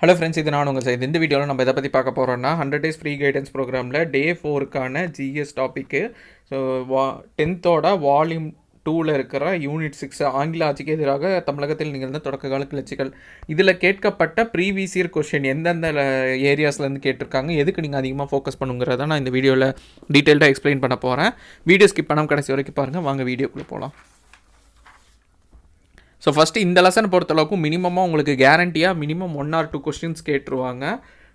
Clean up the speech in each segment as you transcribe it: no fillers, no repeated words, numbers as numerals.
Hello friends, இது நான் உங்கள் சைடு. இந்த வீடியோவில் நம்ம எதை பற்றி பார்க்க போகிறோம்னா 100 டேஸ் ஃப்ரீ கைடன்ஸ் ப்ரோக்ராமில் டே 4க்கான ஜிஎஸ் டாப்பிக்கு. ஸோ 10th வால்யூம் 2ல் இருக்கிற யூனிட் 6 ஆங்கில ஆட்சிக்கு எதிராக தமிழகத்தில் நிகழ்ந்த தொடக்க கால கிளர்ச்சிகள். இதில் கேட்கப்பட்ட ப்ரீவியஸ் இயர் கொஷின் எந்தெந்த ஏரியாஸ்லேருந்து கேட்டிருக்காங்க, எதுக்கு நீங்கள் அதிகமாக ஃபோக்கஸ் பண்ணுங்கிறத நான் இந்த வீடியோவில் டீட்டெயில்டாக எக்ஸ்பிளைன் பண்ண போகிறேன். வீடியோ ஸ்கிப் பண்ணாமல் கடைசி வரைக்கும் பாருங்கள். வாங்க வீடியோக்குள்ளே போகலாம். ஸோ ஃபஸ்ட்டு இந்த லெசனை பொறுத்தளவுக்கு மினிமமாக உங்களுக்கு கேரண்டியாக மினிமம் 1 or 2 கொஸ்டின்ஸ் கேட்டுருவாங்க.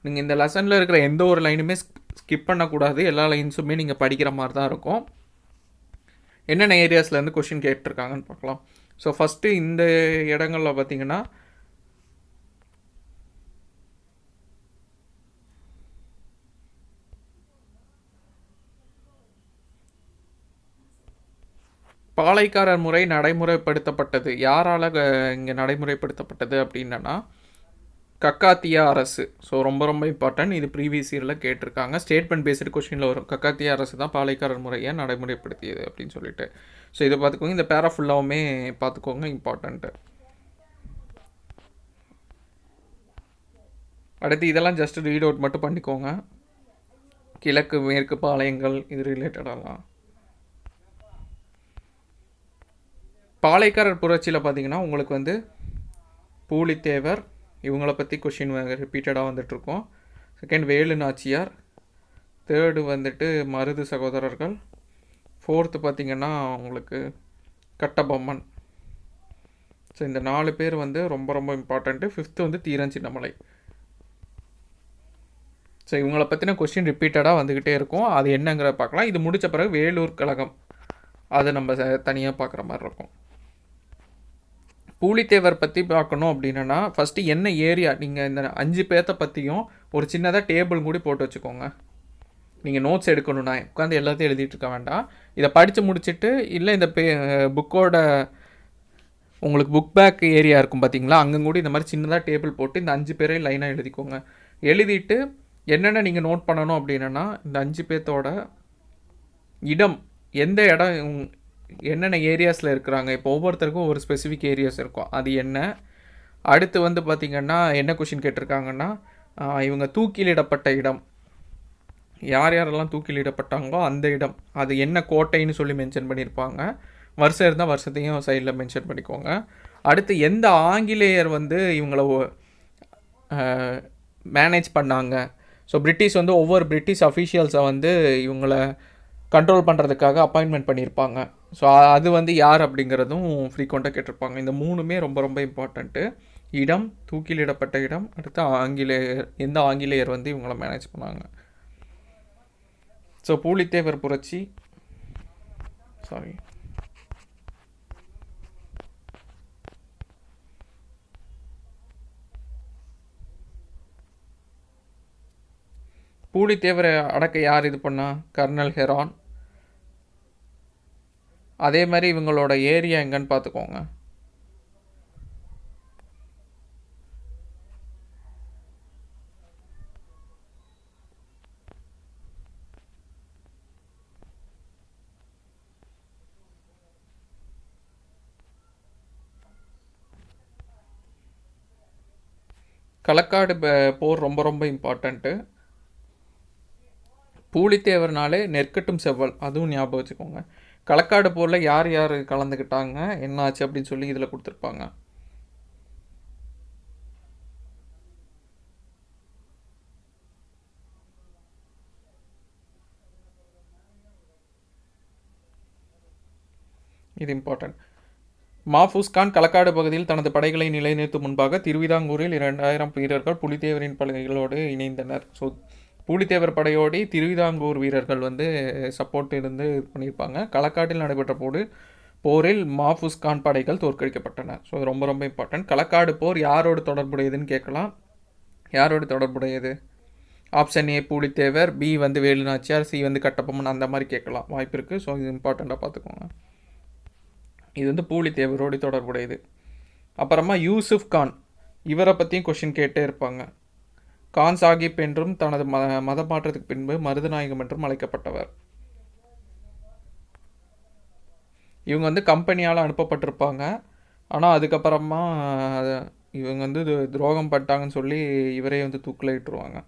நீங்கள் இந்த லெசனில் இருக்கிற எந்த ஒரு லைனுமே ஸ்கிப் பண்ணக்கூடாது. எல்லா லைன்ஸுமே நீங்கள் படிக்கிற மாதிரி தான் இருக்கும். என்னென்ன ஏரியாஸ்லேருந்து கொஸ்டின் கேட்டிருக்காங்கன்னு பார்க்கலாம். ஸோ ஃபஸ்ட்டு இந்த இடங்களில் பார்த்தீங்கன்னா பாளையக்காரர் முறை நடைமுறைப்படுத்தப்பட்டது. யாரால் இங்கே நடைமுறைப்படுத்தப்பட்டது அப்படின்னா கக்காத்தியா அரசு. ஸோ ரொம்ப ரொம்ப இம்பார்ட்டன்ட். இது ப்ரீவியஸ் இயரில் கேட்டிருக்காங்க. ஸ்டேட்மெண்ட் பேஸ்டு கொஸ்டினில் வரும். கக்காத்தியா அரசு தான் பாளையக்காரர் முறையை நடைமுறைப்படுத்தியது அப்படின்னு சொல்லிட்டு. ஸோ இதை பார்த்துக்கோங்க. இந்த பேரா ஃபுல்லாகவுமே பார்த்துக்கோங்க, இம்பார்ட்டண்ட்டு. அடுத்து இதெல்லாம் ஜஸ்ட் ரீட் அவுட் மட்டும் பண்ணிக்கோங்க. கிழக்கு மேற்கு பாளையங்கள் இது ரிலேட்டடெல்லாம். பாளையக்காரர் புரட்சியில் பார்த்தீங்கன்னா உங்களுக்கு பூலித்தேவர் இவங்களை பற்றி கொஷின் ரிப்பீட்டடாக வந்துட்டுருக்கோம். செகண்ட் வேலு நாச்சியார், தேர்டு மருது சகோதரர்கள், ஃபோர்த்து பார்த்திங்கன்னா உங்களுக்கு கட்டபொம்மன். ஸோ இந்த 4 பேர் ரொம்ப ரொம்ப important. Fifth Dheeran Chinnamalai. So இவங்களை பற்றின கொஷின் ரிப்பீட்டடாக வந்துக்கிட்டே இருக்கும். அது என்னங்கிறத பார்க்கலாம். இது முடித்த பிறகு வேலூர் கழகம் அதை நம்ம தனியாக பார்க்குற மாதிரி இருக்கும். பூலித்தேவர் பற்றி பார்க்கணும் அப்படின்னா ஃபஸ்ட்டு என்ன ஏரியா, நீங்கள் இந்த 5 பேர்த்த பற்றியும் ஒரு சின்னதாக டேபிள் கூடி போட்டு வச்சுக்கோங்க. நீங்கள் நோட்ஸ் எடுக்கணும்னா உட்காந்து எல்லாத்தையும் எழுதிட்டு இருக்க வேண்டாம். இதை படித்து முடிச்சுட்டு இல்லை இந்த புக்கோட உங்களுக்கு புக் பேக் ஏரியா இருக்கும் பார்த்தீங்களா, அங்கே கூட இந்த மாதிரி சின்னதாக டேபிள் போட்டு இந்த 5 பேரையும் லைனாக எழுதிக்கோங்க. எழுதிட்டு என்னென்ன நீங்கள் நோட் பண்ணணும் அப்படின்னா இந்த 5 பேர்த்தோட இடம், எந்த இடம், என்னென்ன ஏரியாஸில் இருக்கிறாங்க. இப்போ ஒவ்வொருத்தருக்கும் ஒரு ஸ்பெசிஃபிக் ஏரியாஸ் இருக்கும், அது என்ன. அடுத்து பார்த்திங்கன்னா என்ன கொஷின் கேட்டிருக்காங்கன்னா இவங்க தூக்கிலிடப்பட்ட இடம், யார் யாரெல்லாம் தூக்கிலிடப்பட்டாங்களோ அந்த இடம், அது என்ன கோட்டைன்னு சொல்லி மென்ஷன் பண்ணியிருப்பாங்க. வருஷம் இருந்தால் வருஷத்தையும் சைடில் மென்ஷன் பண்ணிக்கோங்க. அடுத்து எந்த ஆங்கிலேயர் இவங்களை மேனேஜ் பண்ணாங்க. ஸோ பிரிட்டிஷ் ஒவ்வொரு பிரிட்டிஷ் அஃபீஷியல்ஸை இவங்களை கண்ட்ரோல் பண்ணுறதுக்காக அப்பாயின்மெண்ட் பண்ணியிருப்பாங்க. ஸோ அது யார் அப்படிங்கிறதும் ஃப்ரீக்வெண்ட்டாக கேட்டிருப்பாங்க. இந்த 3மே ரொம்ப ரொம்ப இம்பார்ட்டண்ட்டு. இடம், தூக்கிலிடப்பட்ட இடம், அடுத்து எந்த ஆங்கிலேயர் இவங்களை மேனேஜ் பண்ணாங்க. ஸோ பூலித்தேவர் புரட்சி, பூலித்தேவரை அடக்க யார் இது பண்ணா? Kernel Heron. அதே மாதிரி இவங்களோட ஏரியா எங்கன்னு பார்த்துக்கோங்க. களக்காடு போர் ரொம்ப ரொம்ப இம்பார்ட்டண்ட்டு. பூலித்தேவர்னாலே நெற்கட்டும் செவ்வல், அதுவும் ஞாபகம் வச்சுக்கோங்க. களக்காடு போரில் யார் யார் கலந்துக்கிட்டாங்க, என்ன ஆச்சு அப்படின்னு சொல்லி இதில் கொடுத்துருப்பாங்க. இது இம்பார்ட்டன்ட். மாஃபூஸ் கான் களக்காடு பகுதியில் தனது படைகளை நிலைநிறுத்தும் முன்பாக திருவிதாங்கூரில் 2000 வீரர்கள் புலித்தேவரின் படைகளோடு இணைந்தனர். ஸோ பூலித்தேவர் படையோடி திருவிதாங்கூர் வீரர்கள் சப்போர்ட் இருந்து பண்ணியிருப்பாங்க. களக்காட்டில் நடைபெற்ற போரில் மாஃபூஸ் கான் படைகள் தோற்கடிக்கப்பட்டன. ஸோ ரொம்ப ரொம்ப இம்பார்ட்டன்ட். களக்காடு போர் யாரோடு தொடர்புடையதுன்னு கேட்கலாம். யாரோடு தொடர்புடையது? Option A Pulithevar, B Velu Nachiyar, C Kattabomman, அந்த மாதிரி கேட்கலாம், வாய்ப்பு இருக்குது. ஸோ இது இம்பார்ட்டண்ட்டாக பார்த்துக்கோங்க. இது பூலித்தேவரோடு தொடர்புடையது. அப்புறமா யூசுஃப் கான், இவரை பற்றியும் கொஷின் கேட்டே இருப்பாங்க. கான் சாஹிப் என்றும் தனது மத மாற்றத்துக்கு பின்பு மருதநாயகம் என்றும் அழைக்கப்பட்டவர். இவங்க கம்பெனியால் அனுப்பப்பட்டிருப்பாங்க. ஆனால் அதுக்கப்புறமா இவங்க வந்து துரோகம் பட்டாங்கன்னு சொல்லி இவரே வந்து தூக்கில் இட்டுருவாங்க.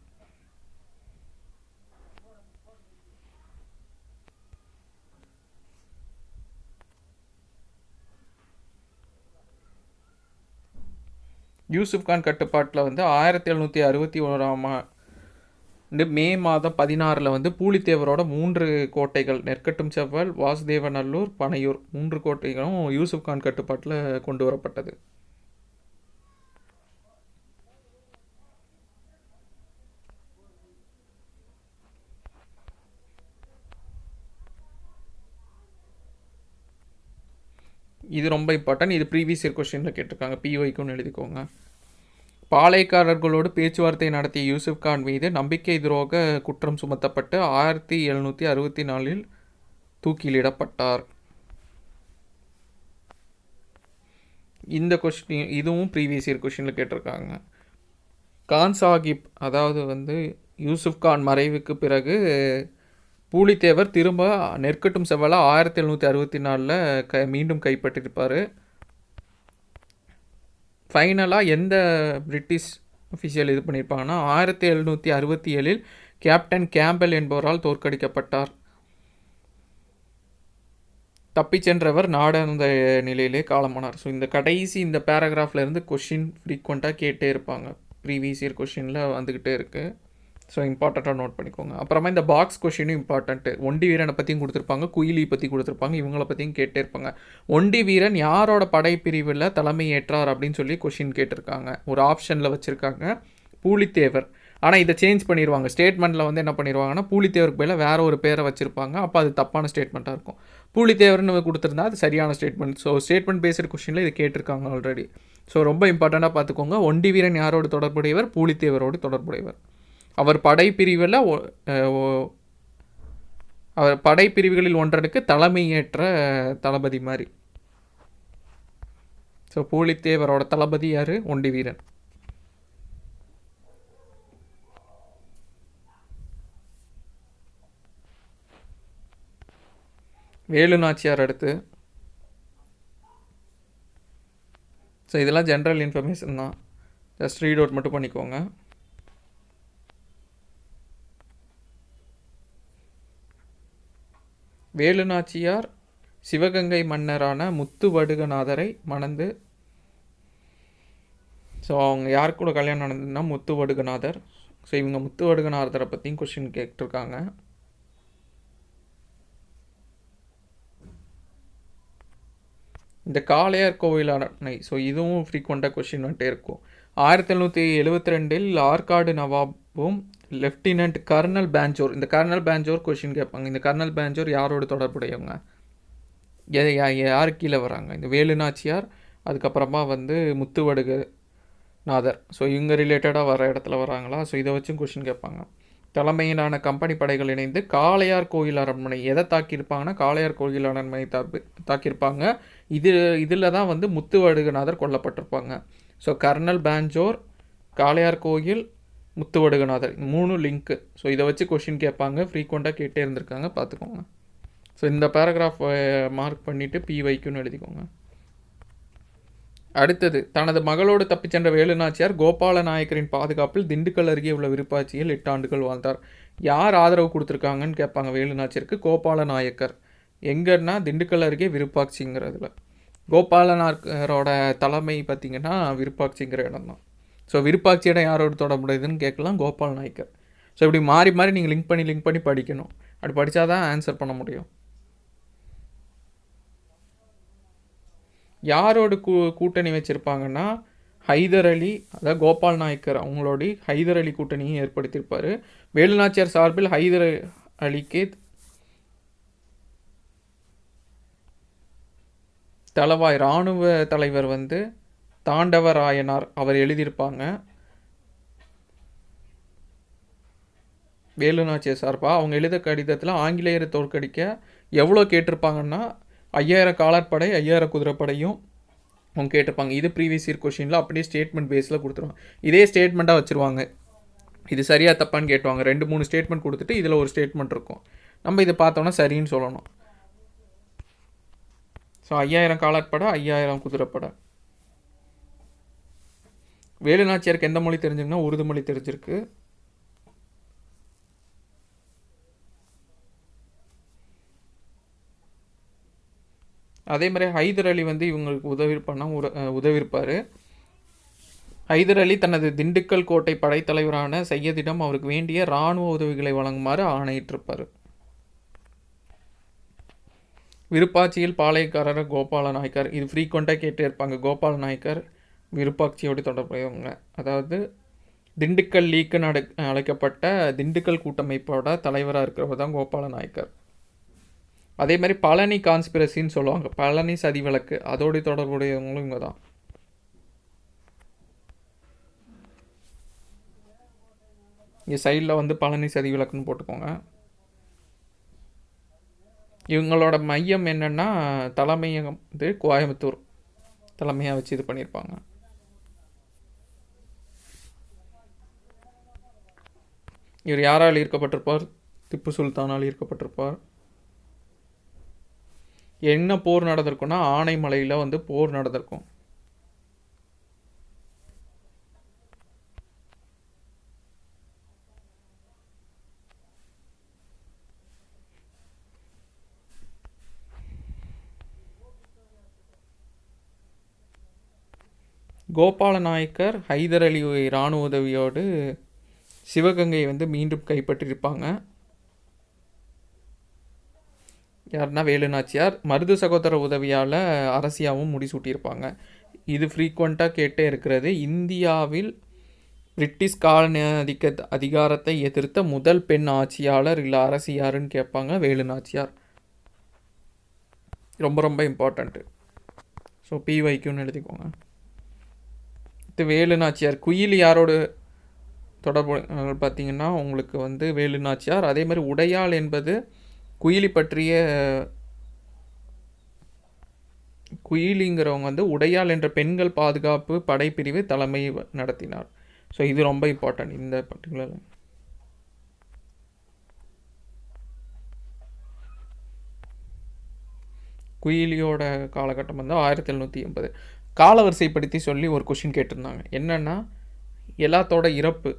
யூசுப் கான் கட்டுப்பாட்டில் வந்து 1761 மே மாதம் 16 வந்து பூலித்தேவரோட 3 கோட்டைகள் நெற்கட்டும் செவ்வல், வாசுதேவநல்லூர், பனையூர் 3 கோட்டைகளும் யூசுப் கான் கட்டுப்பாட்டில் கொண்டு வரப்பட்டது. இது ரொம்ப இம்பார்ட்டன்ட். இது ப்ரீவியஸ் இயர் கொஸ்டினில் கேட்டிருக்காங்க, பிஒய்க்குன்னு எழுதிக்கோங்க. பாளையக்காரர்களோடு பேச்சுவார்த்தை நடத்திய யூசுப் கான் மீது நம்பிக்கை துரோக குற்றம் சுமத்தப்பட்டு 1764 தூக்கிலிடப்பட்டார். இந்த கொஸ்டின் இதுவும் ப்ரீவியஸ் இயர் கொஸ்டினில் கேட்டிருக்காங்க. கான் சாஹிப், அதாவது வந்து யூசுப் கான் மறைவுக்கு பிறகு பூலித்தேவர் திரும்ப நெற்கட்டும் செவ்வலை 1764 மீண்டும் கைப்பற்றிருப்பார். ஃபைனலாக எந்த பிரிட்டிஷ் அஃபிஷியல் இது பண்ணியிருப்பாங்கன்னா 1767 கேப்டன் கேம்பல் என்பவரால் தோற்கடிக்கப்பட்டார். தப்பிச் சென்றவர் நாடாந்த நிலையிலே காலமானார். ஸோ இந்த கடைசி இந்த பேராகிராஃப்லேருந்து கொஷின் ஃப்ரீக்வெண்ட்டாக கேட்டே இருப்பாங்க. ப்ரீவியஸ் இயர் கொஷினில் வந்துக்கிட்டே இருக்குது. ஸோ இம்பார்ட்டண்ட்டாக நோட் பண்ணிக்கோங்க. அப்புறமா இந்த பாக்ஸ் கொஷினும் இம்பார்ட்டண்ட்டு. ஒண்டி வீரனை பற்றியும் கொடுத்துருப்பாங்க, குயிலி பற்றி கொடுத்துருப்பாங்க, இவங்கள பற்றியும் கேட்டே இருப்பாங்க. ஒண்டி வீரன் யாரோட படைப்பிரிவில் தலைமை ஏற்றார் அப்படின்னு சொல்லி கொஷின் கேட்டிருக்காங்க. ஒரு ஆப்ஷனில் வச்சுருக்காங்க பூலித்தேவர். ஆனால் இதை சேஞ்ச் பண்ணிடுவாங்க. ஸ்டேட்மெண்ட்டில் வந்து என்ன பண்ணிடுவாங்கன்னா பூலித்தேவருக்கு பதிலாக வேற ஒரு பேரை வச்சுருப்பாங்க. அப்போ அது தப்பான ஸ்டேட்மெண்ட்டாக இருக்கும். பூலித்தேவர்னு கொடுத்துருந்தா அது சரியான ஸ்டேட்மெண்ட். ஸோ ஸ்டேட்மெண்ட் பேஸ்டு கொஷினில் இது கேட்டிருக்காங்க ஆல்ரெடி. ஸோ ரொம்ப இம்பார்ட்டண்ட்டாக பார்த்துக்கோங்க. ஒண்டி வீரன் யாரோடு தொடர்புடையவர்? பூலித்தேவரோடு தொடர்புடையவர். அவர் படைப்பிரிவில் அவர் படைப்பிரிவுகளில் ஒன்றனுக்கு தலைமையேற்ற தளபதி மாதிரி. ஸோ பூலித்தேவரோட தளபதி யார்? ஒண்டி வீரன். வேலு நாச்சியார் அடுத்து. ஸோ இதெல்லாம் ஜென்ரல் இன்ஃபர்மேஷன் தான், ஜஸ்ட் ரீட் அவுட் மட்டும் பண்ணிக்கோங்க. வேலு நாச்சியார் சிவகங்கை மன்னரான முத்துவடுகநாதரை மணந்து, ஸோ அவங்க யாருக்கு கூட கல்யாணம் நடந்ததுன்னா முத்துவடுகநாதர். ஸோ இவங்க முத்துவடுகநாதரை பற்றியும் கொஷின் கேட்டிருக்காங்க. இந்த காளையார் கோவில் அரண்மனை, ஸோ இதுவும் ஃப்ரீக்வெண்ட்டாக கொஷின் வந்துட்டே இருக்கும். 1772 ஆற்காடு நவாபும் லெஃப்டினன்ட் கர்னல் பேஞ்சோர், இந்த கர்னல் பேஞ்சோர் கொஷின் கேட்பாங்க. இந்த கர்னல் பேஞ்சோர் யாரோடு தொடர்புடையவங்க? யார் கீழே வராங்க? இந்த வேலு நாச்சியார், அதுக்கப்புறமா வந்து முத்துவடுகநாதர். ஸோ இவங்க ரிலேட்டடாக வர இடத்துல வராங்களா? ஸோ இதை வச்சும் கொஷின் கேட்பாங்க. தலைமையிலான கம்பெனி படைகள் இணைந்து காளையார் கோயில் அரண்மனை எதை தாக்கியிருப்பாங்கன்னா காளையார் கோயில் அரண்மனை தாக்கியிருப்பாங்க. இதில் தான் வந்து முத்துவடுகநாதர் கொல்லப்பட்டிருப்பாங்க. ஸோ கர்னல் பேஞ்சோர், காளையார் கோயில், முத்துவடுகநாதர் 3 லிங்க்கு. ஸோ இதை வச்சு கொஷின் கேட்பாங்க, ஃப்ரீக்வெண்ட்டாக கேட்டே இருந்திருக்காங்க, பார்த்துக்கோங்க. ஸோ இந்த பேராகிராஃப் மார்க் பண்ணிவிட்டு பிவைக்குன்னு எழுதிக்கோங்க. அடுத்தது, தனது மகளோடு தப்பிச் சென்ற வேலு நாச்சியார் கோபால நாயக்கரின் பாதுகாப்பில் திண்டுக்கல் அருகே உள்ள விருப்பாட்சியில் 8 ஆண்டுகள் வாழ்ந்தார். யார் ஆதரவு கொடுத்துருக்காங்கன்னு கேட்பாங்க வேலு நாச்சியாருக்கு? கோபால நாயக்கர். எங்கன்னா திண்டுக்கல் அருகே விருப்பாட்சிங்கிறதுல. கோபால நாயக்கரோட தலைமை பார்த்திங்கன்னா விருப்பாட்சிங்கிற இடம் தான். ஸோ விருப்பாட்சி இடம் யாரோட தொடர்புடையதுன்னு கேட்கலாம், கோபால நாயக்கர். ஸோ இப்படி மாறி மாறி நீங்கள் லிங்க் பண்ணி படிக்கணும். அப்படி படித்தா தான் ஆன்சர் பண்ண முடியும். யாரோடு கூட்டணி வச்சுருப்பாங்கன்னா ஹைதர் அலி, அதாவது கோபால் நாயக்கர் அவங்களோட ஹைதர் அலி கூட்டணியும் ஏற்படுத்தியிருப்பார். வேலுநாச்சியார் சார்பில் ஹைதர் அலிக்கு தளவாய் இராணுவ தலைவர் வந்து தாண்டவராயனார் அவர் எழுதியிருப்பாங்க. வேலுநாச்சியார் சார்பாக அவங்க எழுத கடிதத்தில் ஆங்கிலேயரை தோற்கடிக்க எவ்வளோ கேட்டிருப்பாங்கன்னா 5000 காலாட்படை, 5000 குதிரைப்படையும் அவங்க கேட்டிருப்பாங்க. இது ப்ரீவியஸ் இயர் கொஷினில் அப்படியே ஸ்டேட்மெண்ட் பேஸில் கொடுத்துருவாங்க. இதே ஸ்டேட்மெண்ட்டாக வச்சுருவாங்க. இது சரியாக தப்பான்னு கேட்டுவாங்க. 2-3 ஸ்டேட்மெண்ட் கொடுத்துட்டு இதில் ஒரு ஸ்டேட்மெண்ட் இருக்கும். நம்ம இதை பார்த்தோன்னா சரின்னு சொல்லணும். ஸோ 5000 காலாட்படை, 5000 குதிரைப்படை. வேலு நாச்சியாருக்கு எந்த மொழி தெரிஞ்சுங்கன்னா உருது மொழி தெரிஞ்சிருக்கு. அதே மாதிரி ஹைதர் அலி வந்து இவங்களுக்கு உதவியிருப்பார். ஹைதர் அலி தனது திண்டுக்கல் கோட்டை படைத்தலைவரான சையதிடம் அவருக்கு வேண்டிய இராணுவ உதவிகளை வழங்குமாறு ஆணையிட்டிருப்பார். விருப்பாட்சியில் பாளையக்காரர் கோபால நாயக்கர், இது ஃப்ரீக்வெண்ட்டாக கேட்டே இருப்பாங்க. கோபால நாயக்கர் விருப்பாட்சியோடு தொடர்புடையவங்க. அதாவது திண்டுக்கல் லீக்குன்னு அழைக்கப்பட்ட திண்டுக்கல் கூட்டமைப்போட தலைவராக இருக்கிறவர் தான் கோபால நாயக்கர். அதே மாதிரி பழனி கான்ஸ்பிரசின்னு சொல்லுவாங்க, பழனி சதி விளக்கு, அதோடு தொடர்புடையவங்களும் இவங்க தான். இங்கே சைடில் வந்து பழனி சதி விளக்குன்னு போட்டுக்கோங்க. இவங்களோட மையம் என்னென்னா தலைமையகம் வந்து கோயம்புத்தூர் தலைமையாக வச்சு இது பண்ணியிருப்பாங்க. இவர் யாரால் ஈர்க்கப்பட்டிருப்பார்? திப்பு சுல்தானால் ஈர்க்கப்பட்டிருப்பார். என்ன போர் நடந்திருக்குன்னா ஆனைமலையில் வந்து போர் நடந்திருக்கும். கோபால நாயக்கர் ஹைதர் அலி இராணுவ உதவியோடு சிவகங்கையை வந்து மீண்டும் கைப்பற்றியிருப்பாங்க. யாருன்னா வேலு நாச்சியார். மருது சகோதர உதவியால் அரசியாவும் முடிசூட்டியிருப்பாங்க. இது ஃப்ரீக்வெண்ட்டாக கேட்டே இருக்கிறது. இந்தியாவில் பிரிட்டிஷ் காலனி அதிகாரத்தை எதிர்த்த முதல் பெண் ஆட்சியாளர் இல்லை அரசி யாருன்னு கேட்பாங்க. வேலு நாச்சியார். ரொம்ப ரொம்ப இம்பார்ட்டண்ட்டு. ஸோ பிவைக்குன்னு எழுதிக்கோங்க. இது வேலு நாச்சியார். குயில் யாரோட தொடர்பு பார்த்தீங்கன்னா உங்களுக்கு வந்து வேலு நாச்சியார். அதே மாதிரி உடையாள் என்பது குயிலி பற்றிய குயிலிங்கிறவங்க வந்து உடையாள் என்ற பெண்கள் பாதுகாப்பு படைப்பிரிவு தலைமை நடத்தினார். ஸோ இது ரொம்ப இம்பார்ட்டன்ட் இந்த பர்டிகுலர். குயிலியோட காலகட்டம் வந்து 1780. காலவரிசைப்படுத்தி சொல்லி ஒரு கொஷின் கேட்டிருந்தாங்க. என்னென்னா எல்லாத்தோட இறப்பு,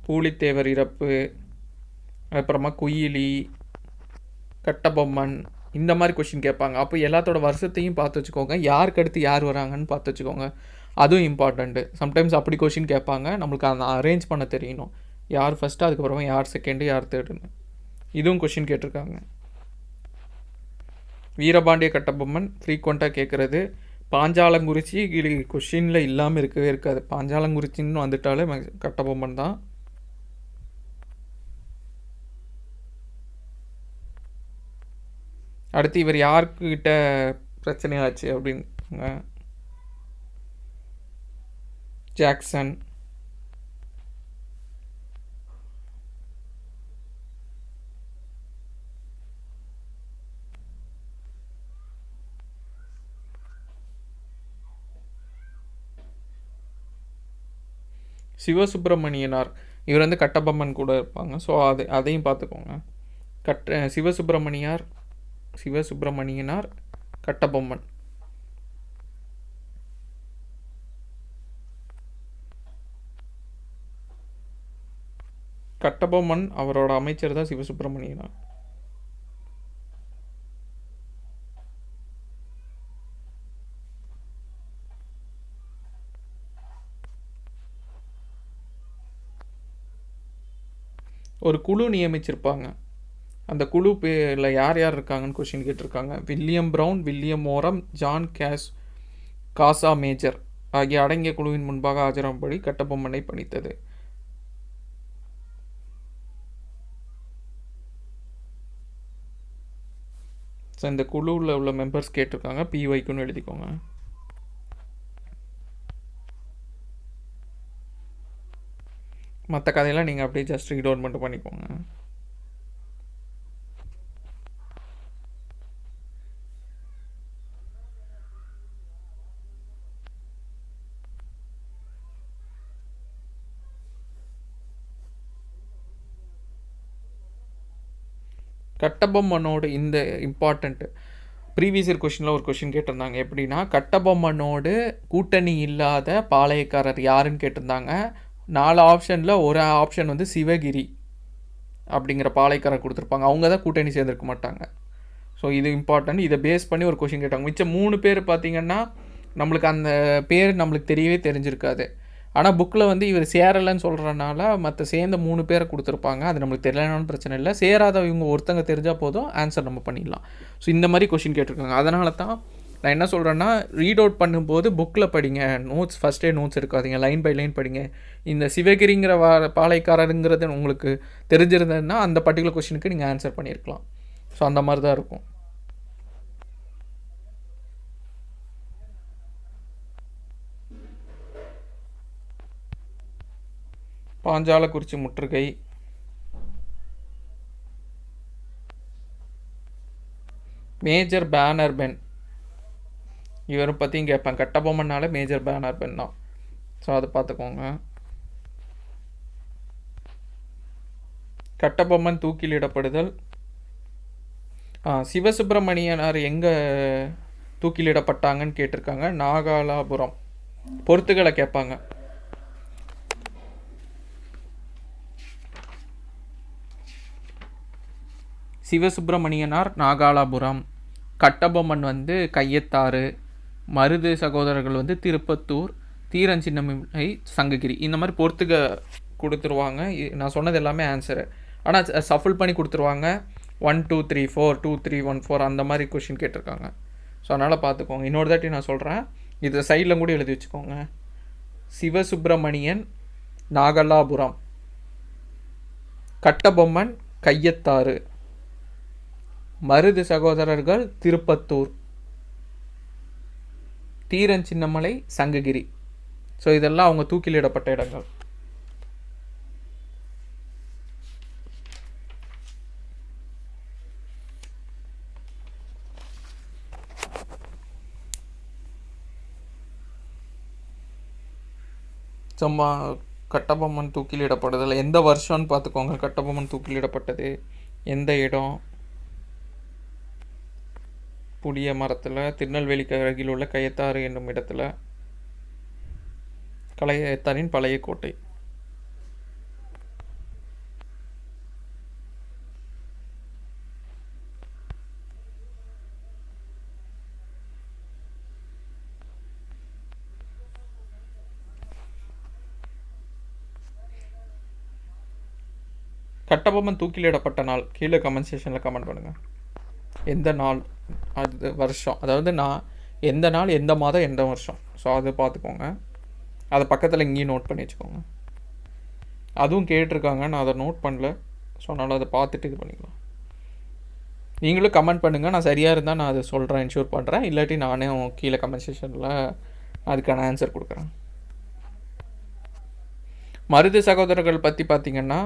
பூலித்தேவர் இறப்பு, அப்புறமா குயிலி, கட்டபொம்மன், இந்த மாதிரி கொஷின் கேட்பாங்க. அப்போ எல்லாத்தோட வருஷத்தையும் பார்த்து வச்சுக்கோங்க. யாருக்கு அடுத்து யார் வராங்கன்னு பார்த்து வச்சுக்கோங்க. அதுவும் இம்பார்ட்டண்ட்டு. சம்டைம்ஸ் அப்படி கொஷின் கேட்பாங்க. நம்மளுக்கு அதை அரேஞ்ச் பண்ண தெரியணும். யார் ஃபஸ்ட்டு, அதுக்கப்புறமா யார் செகண்டு, யார் தேர்டுன்னு. இதுவும் கொஷின் கேட்டிருக்காங்க. வீரபாண்டிய கட்டபொம்மன் ஃப்ரீக்வெண்ட்டாக கேட்குறது. பாஞ்சாலங்குறிச்சி கொஷினில் இல்லாமல் இருக்கவே இருக்காது. பாஞ்சாலங்குறிச்சின்னு வந்துட்டாலே கட்டபொம்மன் தான். அடுத்து இவர் யாருக்கிட்ட பிரச்சனையாச்சு அப்படிங்க? ஜாக்சன், சிவசுப்பிரமணியனார், இவர் வந்து கட்டபொம்மன் கூட இருப்பாங்க. ஸோ அதையும் பார்த்துக்கோங்க. சிவசுப்பிரமணியனார், கட்டபொம்மன். கட்டபொம்மன் அவரோட அமைச்சர் தான் சிவசுப்பிரமணியனார். ஒரு குழு நியமிச்சிருப்பாங்க. அந்த குழு பேரில் யார் யார் இருக்காங்கன்னு கொஷின் கேட்டிருக்காங்க. வில்லியம் ப்ரவுன், வில்லியம் ஓரம், ஜான் காசா மேஜர் ஆகிய அடங்கிய குழுவின் முன்பாக ஆஜராகும்படி கட்டபொம்மனை பணித்தது. ஸோ இந்த குழுவில் உள்ள மெம்பர்ஸ் கேட்டிருக்காங்க. பிஒய்க்குன்னு எழுதிக்கோங்க. மற்ற கதையெல்லாம் நீங்கள் அப்படியே ஜஸ்ட் ரீட் அவுட் மட்டும் பண்ணிக்கோங்க. கட்டபொம்மனோட இந்த இம்பார்ட்டண்ட்டு ப்ரீவியஸ் இயர் கொஷினில் ஒரு கொஷின் கேட்டிருந்தாங்க. எப்படின்னா, கட்டபொம்மனோடு கூட்டணி இல்லாத பாளையக்காரர் யாருன்னு கேட்டிருந்தாங்க. 4 ஆப்ஷனில் ஒரு ஆப்ஷன் வந்து சிவகிரி அப்படிங்கிற பாளையக்காரர் கொடுத்துருப்பாங்க. அவங்க தான் கூட்டணி சேர்ந்துருக்க மாட்டாங்க. ஸோ இது இம்பார்ட்டன்ட். இதை பேஸ் பண்ணி ஒரு கொஷின் கேட்டாங்க. மிச்சம் 3 பேர் பார்த்தீங்கன்னா நம்மளுக்கு அந்த பேர் நம்மளுக்கு தெரியவே தெரிஞ்சிருக்காது. ஆனால் புக்கில் வந்து இவர் சேரலைன்னு சொல்கிறனால மற்ற சேர்ந்த 3 பேரை கொடுத்துருப்பாங்க. அது நம்மளுக்கு தெரியலனாலும் பிரச்சனை இல்லை. சேராத இவங்க ஒருத்தங்க தெரிஞ்சால் போதும், ஆன்சர் நம்ம பண்ணிடலாம். ஸோ இந்த மாதிரி கொஷின் கேட்டிருக்காங்க. அதனால தான் நான் என்ன சொல்கிறேன்னா, ரீட் அவுட் பண்ணும்போது புக்கில் படிங்க, நோட்ஸ் ஃபஸ்ட்டே நோட்ஸ் எடுக்காதீங்க, லைன் பை லைன் படிங்க. இந்த சிவகிரிங்கிற பாளையக்காரருங்கிறது உங்களுக்கு தெரிஞ்சிருந்ததுன்னா அந்த பர்டிகுலர் கொஷினுக்கு நீங்கள் ஆன்சர் பண்ணியிருக்கலாம். ஸோ அந்த மாதிரி தான் இருக்கும். பாஞ்சாலக்குறிச்சி முற்றுகை, மேஜர் பேனர்பென் இவரை பற்றியும் கேட்பேன். கட்டபொம்மன்னால மேஜர் பேனர்பென் தான். ஸோ அதை பார்த்துக்கோங்க. கட்டபொம்மன் தூக்கிலிடப்படுதல். சிவசுப்பிரமணியனார் எங்கே தூக்கிலிடப்பட்டாங்கன்னு கேட்டிருக்காங்க. நாகாலாபுரம். பொறுத்துகளை கேட்பாங்க. சிவசுப்பிரமணியனார் நாகாலாபுரம், கட்டபொம்மன் வந்து கையத்தாறு, மருது சகோதரர்கள் வந்து திருப்பத்தூர், தீரன் சின்னமலை சங்ககிரி. இந்த மாதிரி பொறுத்துக்க கொடுத்துருவாங்க. நான் சொன்னது எல்லாமே ஆன்சரு. ஆனால் சஃபிள் பண்ணி கொடுத்துருவாங்க. 1 2 3 4 2 3 1 4 அந்த மாதிரி கொஷின் கேட்டிருக்காங்க. ஸோ அதனால் பார்த்துக்கோங்க. இன்னொரு தாட்டி நான் சொல்கிறேன், இது சைடில் கூட எழுதி வச்சுக்கோங்க. சிவசுப்பிரமணியன் நாகலாபுரம், கட்டபொம்மன் கையத்தாறு, மருது சகோதரர்கள் திருப்பத்தூர், தீரன் சின்னமலை சங்ககிரி. ஸோ இதெல்லாம் அவங்க தூக்கிலிடப்பட்ட இடங்கள். சும்மா கட்டபொம்மன் தூக்கிலிடப்படுதல் எந்த வருஷம்னு பார்த்துக்கோங்க. கட்டபொம்மன் தூக்கிலிடப்பட்டது எந்த இடம்? புளிய மரத்தில், திருநெல்வேலிக்கு அருகில் உள்ள கையத்தாறு என்னும் இடத்துல, கையத்தாரின் பழைய கோட்டை. கட்டபொம்மன் தூக்கிலிடப்பட்ட நாள் கீழே கமெண்ட் செக்ஷனில் கமெண்ட் பண்ணுங்கள். எந்த நாள், அது வருஷம், அதாவது நான் எந்த நாள், எந்த மாதம், எந்த வருஷம். ஸோ அதை பார்த்துக்கோங்க. அதை பக்கத்தில் இங்கேயும் நோட் பண்ணி வச்சுக்கோங்க. அதுவும் கேட்டிருக்காங்க, நான் அதை நோட் பண்ணல. ஸோ அதனால் அதை பார்த்துட்டு இது பண்ணிக்கலாம். நீங்களும் கமெண்ட் பண்ணுங்கள். நான் சரியாக இருந்தால் நான் அதை சொல்கிறேன், இன்ஷூர் பண்ணுறேன். இல்லாட்டி நானே கீழே கமெண்ட் செக்ஷனில் அதுக்கான ஆன்சர் கொடுக்குறேன். மருது சகோதரர்கள் பற்றி பார்த்திங்கன்னா,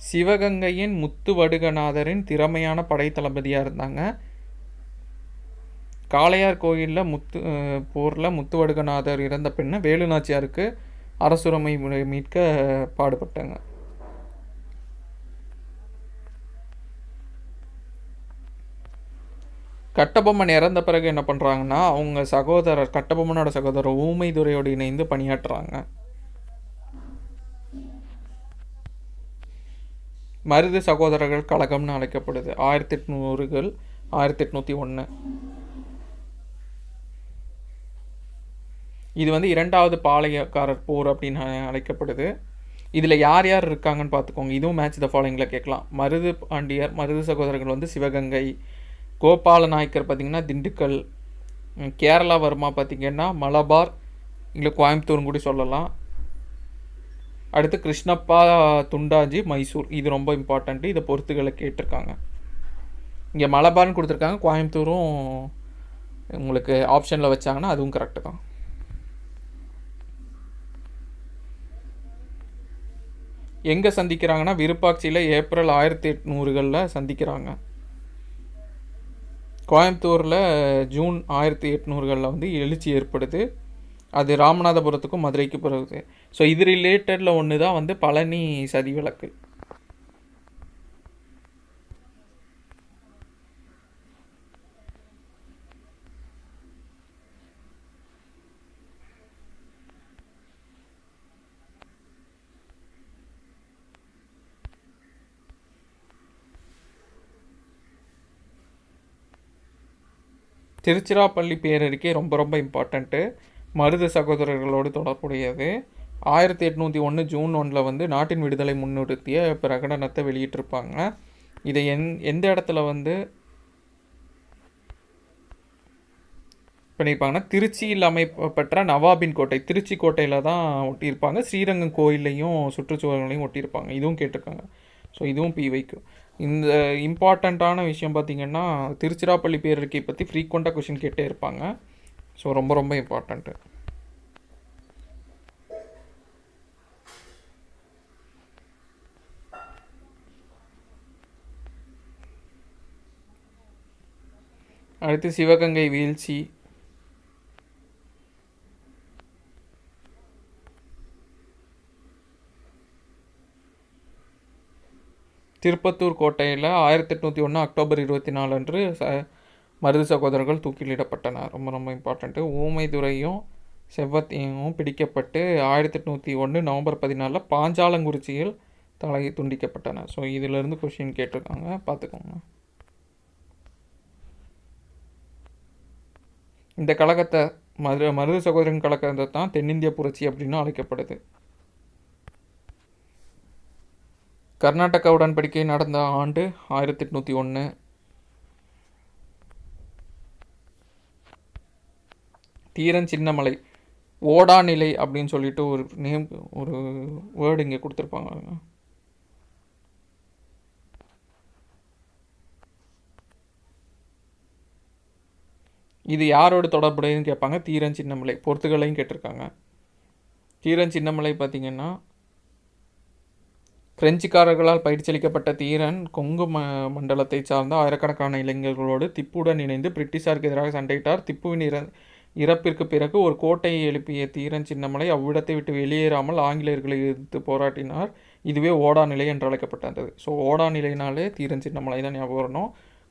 சிவகங்கையின் முத்துவடுகநாதரின் திறமையான படை தளபதியாக இருந்தாங்க. காளையார் கோயிலில் போரில் முத்துவடுகநாதர் இறந்த பின்ன வேலுநாச்சியாருக்கு அரசுரிமை மீட்க பாடுபட்டாங்க. கட்டபொம்மன் இறந்த பிறகு என்ன பண்ணுறாங்கன்னா, அவங்க சகோதரர், கட்டபொம்மனோட சகோதரர் ஊமைதுரையோடு இணைந்து பணியாற்றுறாங்க. மருது சகோதரர்கள் கழகம்னு அழைக்கப்படுது. 1800கள் 1801. இது வந்து 2வது பாளையக்காரர் போர் அப்படின்னு அழைக்கப்படுது. இதில் யார் யார் இருக்காங்கன்னு பார்த்துக்கோங்க. இதுவும் மேட்ச் த ஃபாலோயிங்கில் கேட்கலாம். மருது பாண்டியர், மருது சகோதரர்கள் வந்து சிவகங்கை, கோபால நாயக்கர் பார்த்திங்கன்னா திண்டுக்கல், கேரளா வர்மா பார்த்திங்கன்னா மலபார், இல்லை கோயம்புத்தூர்னு கூட சொல்லலாம். அடுத்து கிருஷ்ணப்பா துண்டாஜி மைசூர். இது ரொம்ப இம்பார்ட்டண்ட்டு. இதை பொறுத்துகளை கேட்டிருக்காங்க. இங்கே மலபார்னு கொடுத்துருக்காங்க, கோயம்புத்தூரும் உங்களுக்கு ஆப்ஷனில் வச்சாங்கன்னா அதுவும் கரெக்டு தான். எங்கே சந்திக்கிறாங்கன்னா, விருப்பாட்சியில் ஏப்ரல் 1800களில் சந்திக்கிறாங்க. கோயம்புத்தூரில் ஜூன் 1800களில் வந்து எழுச்சி ஏற்படுது. அது ராமநாதபுரத்துக்கும் மதுரைக்கு பிறகு. ஸோ இது ரிலேட்டடில் ஒன்று தான் வந்து பழனி சதி விளக்கு. திருச்சிராப்பள்ளி பேரறிக்கை ரொம்ப ரொம்ப இம்பார்ட்டண்ட்டு. மருது சகோதரர்களோடு தொடர்புடையது. 1801 ஜூன் 1 வந்து நாட்டின் விடுதலை முன்னிறுத்திய பிரகடனத்தை வெளியிட்டிருப்பாங்க. இதை எந்த இடத்துல வந்து பண்ணியிருப்பாங்கன்னா, திருச்சியில் அமைப்பெற்ற நவாபின் கோட்டை, திருச்சி கோட்டையில் தான் ஒட்டியிருப்பாங்க. ஸ்ரீரங்கம் கோயிலையும் சுற்றுச்சுவர்களையும் ஒட்டியிருப்பாங்க. இதுவும் கேட்டிருக்காங்க. ஸோ இதுவும் வைக்கும். இந்த இம்பார்ட்டண்ட்டான விஷயம் பார்த்திங்கன்னா, திருச்சிராப்பள்ளி பேரறிக்கை பற்றி ஃப்ரீக்வெண்ட்டாக கொஷின் கேட்டே இருப்பாங்க. ஸோ ரொம்ப ரொம்ப இம்பார்ட்டண்ட்டு. அடுத்து சிவகங்கை வீழ்ச்சி. திருப்பத்தூர் கோட்டையில் 1801 அக்டோபர் 24 அன்று மருது சகோதரர்கள் தூக்கிலிடப்பட்டனர். ரொம்ப ரொம்ப இம்பார்ட்டண்ட்டு. ஊமைதுறையும் செவ்வத்தையும் பிடிக்கப்பட்டு 1801 நவம்பர் 14 பாஞ்சாலங்குறிச்சியில் தலை துண்டிக்கப்பட்டனர். ஸோ இதிலிருந்து கொஷின் கேட்டிருக்காங்க, பார்த்துக்கோங்க. இந்த கழகத்தை மருது சகோதரன் கழகத்தை தான் தென்னிந்திய புரட்சி அப்படின்னு அழைக்கப்படுது. கர்நாடக உடன்படிக்கை நடந்த ஆண்டு 1801. தீரன் சின்னமலை ஓடாநிலை அப்படின்னு சொல்லிட்டு ஒரு நேம், ஒரு வேர்டு இங்கே கொடுத்துருப்பாங்க. இது யாரோட தொடர்புடையதுன்னு கேட்பாங்க. தீரன் சின்னமலை. போர்த்துகலையும் கேட்டிருக்காங்க. தீரன் சின்னமலை பார்த்திங்கன்னா, பிரெஞ்சுக்காரர்களால் பயிற்சியளிக்கப்பட்ட தீரன் கொங்கு மண்டலத்தை சார்ந்த ஆயிரக்கணக்கான இளைஞர்களோடு திப்புடன் இணைந்து பிரிட்டிஷாருக்கு எதிராக சண்டையிட்டார். திப்புவின் இறப்பிற்கு பிறகு ஒரு கோட்டையை எழுப்பிய தீரன் சின்னமலை அவ்விடத்தை விட்டு வெளியேறாமல் ஆங்கிலேயர்களை எதிர்த்து போராட்டினார். இதுவே ஓடாநிலை என்று அழைக்கப்பட்டது. ஸோ ஓடாநிலைனாலே தீரன் சின்னமலை தான் ஞாபகம் வரணும்.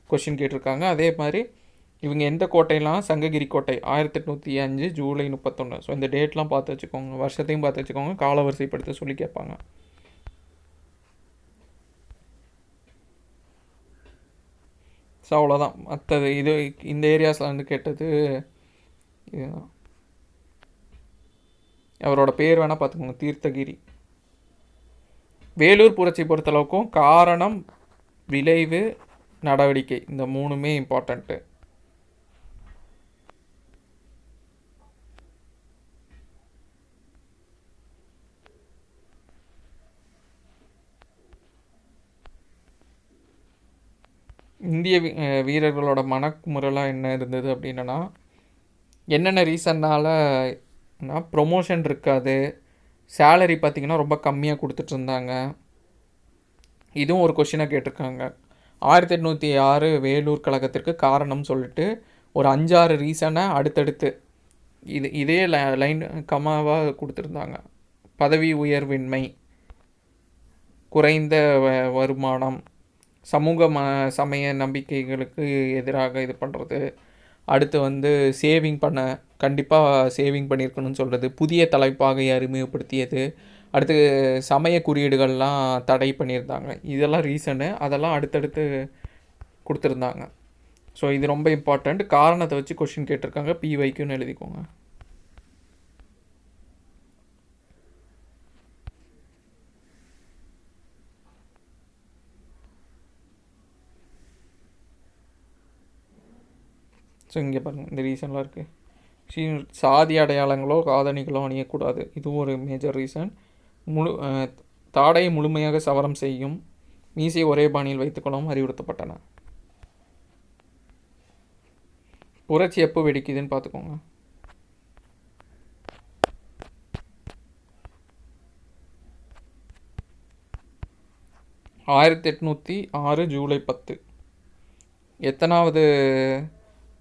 கொஷின் கேட்டிருக்காங்க. அதே மாதிரி இவங்க எந்த கோட்டையெல்லாம், சங்ககிரி கோட்டை 1805 ஜூலை 31. ஸோ இந்த டேட்லாம் பார்த்து வச்சுக்கோங்க, வருஷத்தையும் பார்த்து வச்சுக்கோங்க, காலவரிசைப்படுத்த சொல்லி கேட்பாங்க. ஸோ அவ்வளோதான். மற்றது இது இந்த ஏரியாஸில் வந்து கேட்டது இதுதான். அவரோட பேர் வேணால் பார்த்துக்கோங்க, தீர்த்தகிரி. வேலூர் புரட்சி பொறுத்தளவுக்கும் காரணம், விளைவு, நடவடிக்கை, இந்த மூணுமே இம்பார்ட்டண்ட்டு. இந்திய வீரர்களோட மனக்குமுறலாக என்ன இருந்தது அப்படின்னா, என்னென்ன ரீசன்னால் ப்ரொமோஷன் இருக்காது, சேலரி பார்த்திங்கன்னா ரொம்ப கம்மியாக கொடுத்துட்ருந்தாங்க. இதுவும் ஒரு கொஷினாக கேட்டிருக்காங்க. 1806 வேலூர் கழகத்திற்கு காரணம் சொல்லிட்டு ஒரு 5-6 ரீசனை அடுத்தடுத்து இதே லைன் கம்மாவாக கொடுத்துருந்தாங்க. பதவி உயர்வின்மை, குறைந்த வருமானம், சமூக சமய நம்பிக்கைகளுக்கு எதிராக இது பண்ணுறது, அடுத்து வந்து சேவிங் கண்டிப்பாக சேவிங் பண்ணியிருக்கணும்னு சொல்கிறது, புதிய தலைப்பாகை அறிமுகப்படுத்தியது, அடுத்து சமய குறியீடுகள்லாம் தடை பண்ணியிருந்தாங்க. இதெல்லாம் ரீசனு, அதெல்லாம் அடுத்தடுத்து கொடுத்துருந்தாங்க. ஸோ இது ரொம்ப இம்பார்ட்டண்ட். காரணத்தை வச்சு கொஷின் கேட்டிருக்காங்க. PYQன்னு எழுதிக்கோங்க. ஸோ இங்கே பாருங்கள், இந்த ரீசன்லாம் இருக்குது. சாதி அடையாளங்களோ காதணிகளோ அணியக்கூடாது, இதுவும் ஒரு மேஜர் ரீசன். தாடையை முழுமையாக சவரம் செய்யும், மீசை ஒரே பாணியில் வைத்துக்கொள்ளவும் அறிவுறுத்தப்பட்டன. புரட்சி எப்போ வெடிக்குதுன்னு பார்த்துக்கோங்க. 1806 ஜூலை 10. எத்தனாவது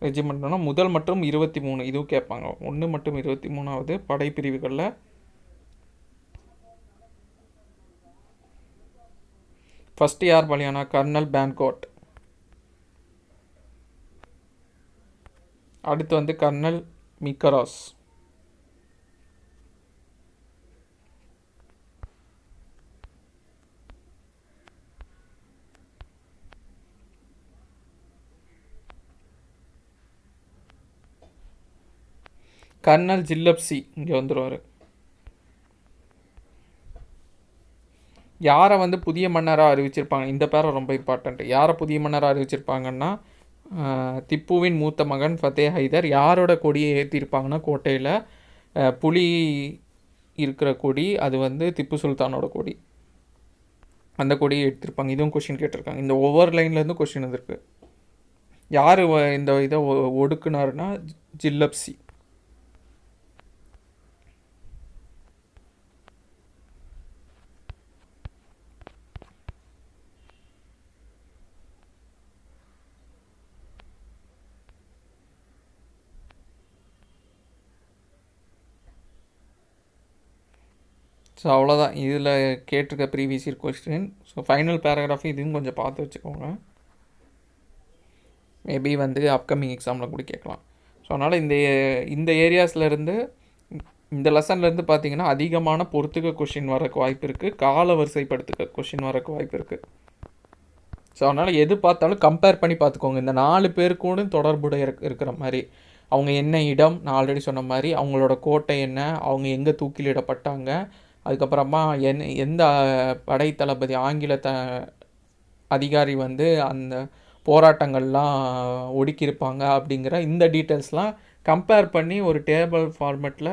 ரெஜிமெண்ட்னா முதல் மற்றும் 23, இதுவும் கேட்பாங்க. 1 மற்றும் 23வது படைப்பிரிவுகளில் ஃபஸ்ட்டு யார் பலியானா? Kernel Fancourt. அடுத்து வந்து கர்னல் மிக்கராஸ். கர்னல் ஜில்லப்சி இங்கே வந்துடுவார். யாரை வந்து புதிய மன்னராக அறிவிச்சிருப்பாங்க, இந்த பேரை ரொம்ப இம்பார்ட்டண்ட். யாரை புதிய மன்னராக அறிவிச்சிருப்பாங்கன்னா திப்புவின் மூத்த மகன் ஃபத்தே ஹைதர். யாரோட கொடியை ஏற்றிருப்பாங்கன்னா கோட்டையில் புலி இருக்கிற கொடி, அது வந்து திப்பு சுல்தானோட கொடி. அந்த கொடியை எடுத்திருப்பாங்க. இதுவும் கொஷின் கேட்டிருக்காங்க. இந்த ஒவ்வொரு லைன்லேருந்து கொஷின் வந்திருக்கு. யார் இந்த இதை ஒடுக்குனாருன்னா ஜில்லப்சி. ஸோ அவ்வளோதான் இதில் கேட்டிருக்க previous year question. So final paragraph இதுவும் கொஞ்சம் பார்த்து வச்சுக்கோங்க. மேபி வந்து அப்கமிங் எக்ஸாமில் கூட கேட்கலாம். ஸோ அதனால் இந்த ஏரியாஸ்லேருந்து இந்த லெசன்லேருந்து பார்த்தீங்கன்னா அதிகமான பொறுத்துக்க கொஷின் வரக்கு வாய்ப்பு இருக்குது, கால வரிசைப்படுத்துக்க கொஷின் வரக்கு வாய்ப்பு இருக்குது. ஸோ அதனால் எது பார்த்தாலும் கம்பேர் பண்ணி பார்த்துக்கோங்க. இந்த 4 பேர் கூட தொடர்புடைய இருக்கிற மாதிரி, அவங்க என்ன இடம், நான் ஆல்ரெடி சொன்ன மாதிரி அவங்களோட கோட்டை என்ன, அவங்க எங்கே தூக்கிலிடப்பட்டாங்க, அதுக்கப்புறமா எந்த படை தளபதி ஆங்கில அதிகாரி வந்து அந்த போராட்டங்கள்லாம் ஒடுக்கியிருப்பாங்க அப்படிங்கிற இந்த டீட்டெயில்ஸ்லாம் கம்பேர் பண்ணி ஒரு டேபிள் ஃபார்மேட்டில்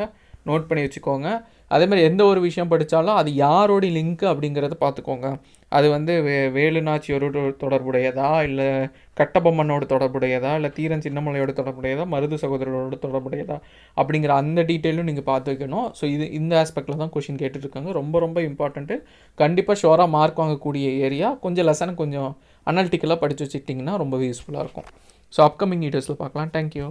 நோட் பண்ணி வச்சுக்கோங்க. அதேமாதிரி எந்த ஒரு விஷயம் படித்தாலும் அது யாரோடைய லிங்க்கு அப்படிங்கிறத பார்த்துக்கோங்க. அது வந்து வேலுநாச்சியோட தொடர்புடையதா, இல்லை கட்டபொம்மனோட தொடர்புடையதா, இல்லை தீரன் சின்னமலையோட தொடர்புடையதா, மருது சகோதரரோட தொடர்புடையதா அப்படிங்கிற அந்த டீட்டெயிலும் நீங்கள் பார்த்து வைக்கணும். ஸோ இந்த ஆஸ்பெக்டில் தான் கொஷின் கேட்டுட்ருக்காங்க. ரொம்ப ரொம்ப இம்பார்ட்டண்ட்டு. கண்டிப்பாக ஷோராக மார்க் வாங்கக்கூடிய ஏரியா. கொஞ்சம் லெசனை கொஞ்சம் அனாலிட்டிக்கலாக படித்து வச்சுக்கிட்டிங்கன்னா ரொம்பவே யூஸ்ஃபுல்லாக இருக்கும். ஸோ அப்கமிங் வீடியோஸில் பார்க்கலாம். தேங்க்யூ.